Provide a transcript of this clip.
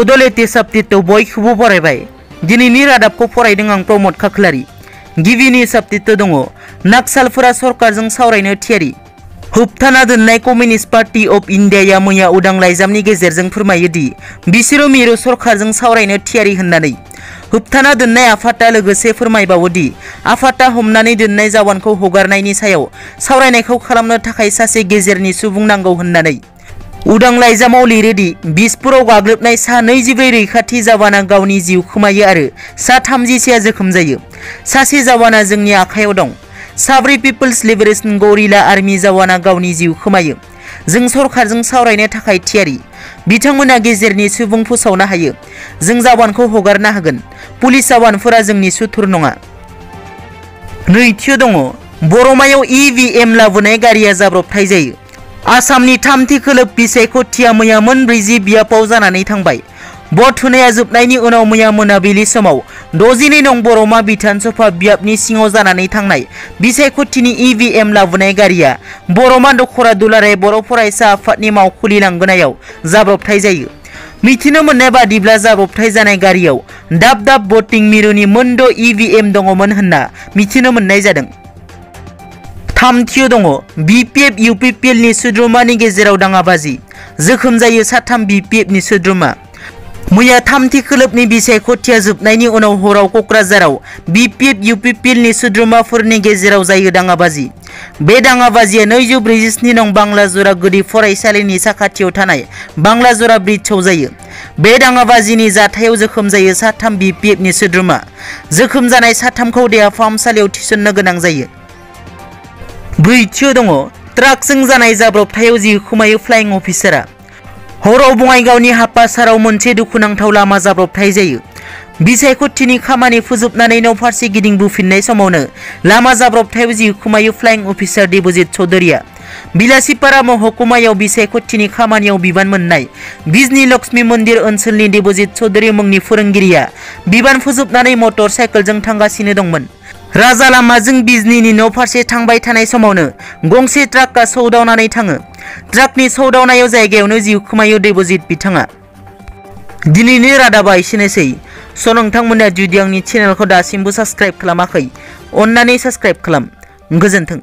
Bodo latest update बयखौबो बरायबाय। दिनैनि रादाबखौ फरायदों आं प्रमद खाख्लारि। गिबिनि अपडेट दङ। नाक्सालफोरा सरकारजों सावरायनो थियारि। होबथाना दोननाय कमिउनिस्ट पार्टी अफ इन्डियाया मैया उदां लाइजामनि गेजेरजों फोरमायो दि बिसोरो मिरु सरकारजों सावरायनो थियारि होननानै। होबथाना दोननाय आफादा लोगोसे फोरमायबावो दि आफादा हमनानै दोननाय जवानखौ हगारनायनि सायाव सावरायनायखौ खालामनो थाखाय सासे गेजेरनि सुबुं नांगौ होननानै। उदां लाइजामाव लिरो दि बिस्फोराव गाग्लोबनाय सा 24 रैखाथि जवाना गावनि जिउ खोमायो आरो सा 30 जोखोम जायो। सासे जवाना जोंनि आखायाव दं। साब्रै पिपल्स लिबारेशन गरिला आर्मी जवाना गावनि जिउ खोमायो। जों सरकारजों सावरायनो थाखाय थियारि। बिथांमोना गेजेरनि सुबुं फोसावनो हायो। जों जवानखौ हगारनो हागोन। पुलिस जवानफोरा जोंनि सुथुर नङा। नैथियाव दङ। बरमायाव EVM लाबोनाय गारिया जाब्रबथाय जायो। आसामनि थामथि खोलोब बिसायख'थिया मैया मोन 40 बियाबाव जानानै थांबाय। भट होनाया जोबनायनि उनाव मैया मोनाबिलि समाव 62 नं बरमा बिधान सभा बियाबनि सिङाव जानानै थांनाय बिसायख'थिनि EVM लाबोनाय गारिया बरमा दखरा दुलाराय बर' फरायसा आफादनि मावखुलि लांगोनायाव जाब्रबथाय जायो। मिथिनो मोननाय बादिब्ला जाब्रबथाय जानाय गारियाव दाब दाब भटिं मिरुनि मोनद' EVM दङमोन होनना मिथिनो मोननाय जादों। थामथियाव दङ। BPF UPPL नि सोद्रोमानि गेजेराव दाङाबाजि। जोखोम जायो साथाम BPF नि सोद्रोमा। मैया थामथि खोलोबनि बिसायख'थिया जोबनायनि उनाव हराव क'क्राझाराव BPF UPPL नि सोद्रोमाफोरनि गेजेराव जायो दाङाबाजि। बे दाङाबाजिया 247 नं बांलाजरा गुदि फरायसालिनि साखाथियाव थानाय बांलाजरा ब्रिजआव जायो। बे दाङाबाजिनि जाथायाव जोखोम जायो साथाम BPF नि सोद्रोमा। जोखोम जानाय साथामखौ देहा फाहामसालियाव थिसननो गोनां जायो। ब्रैथियाव दङ। ट्राकजों जानाय जाब्रबथायाव जिउ खोमायो फ्लाइं अफिसारा। हराव बङाइगावनि हापासाराव मोनसे दुखुनांथाव लामा जाब्रबथाय जायो। बिसायख'थिनि खामानि फोजोबनानै न' फारसे गिदिंबोफिननाय समावनो लामा जाब्रबथायाव जिउ खोमायो फ्लाइं अफिसार देबजित चौधुरीया। बिलासिपारा महकुमायाव बिसायख'थिनि खामानियाव बिबान मोननाय बिजनी लक्ष्मी मन्दिर ओनसोलनि देबजित चौधुरी मुंनि फोरोंगिरिया बिबान फोजोबनानै मटर साइकेलजों थांगासिनो दंमोन। राजा लामाजों बिजनीनि न' फारसे थांबाय थानाय समावनो गंसे ट्राकआ सौदावनानै थाङो। ट्राकनि सौदावनायाव जायगायावनो जिउ खोमायो देबजित बिथाङा। दिनैनि रादाबा एसेनोसै। नोंथांमोना जुदि आंनि चेनेलखौ दासिमबो साबस्क्राइब खालामाखै अन्नानै साबस्क्राइब खालाम। गोजोन्थों।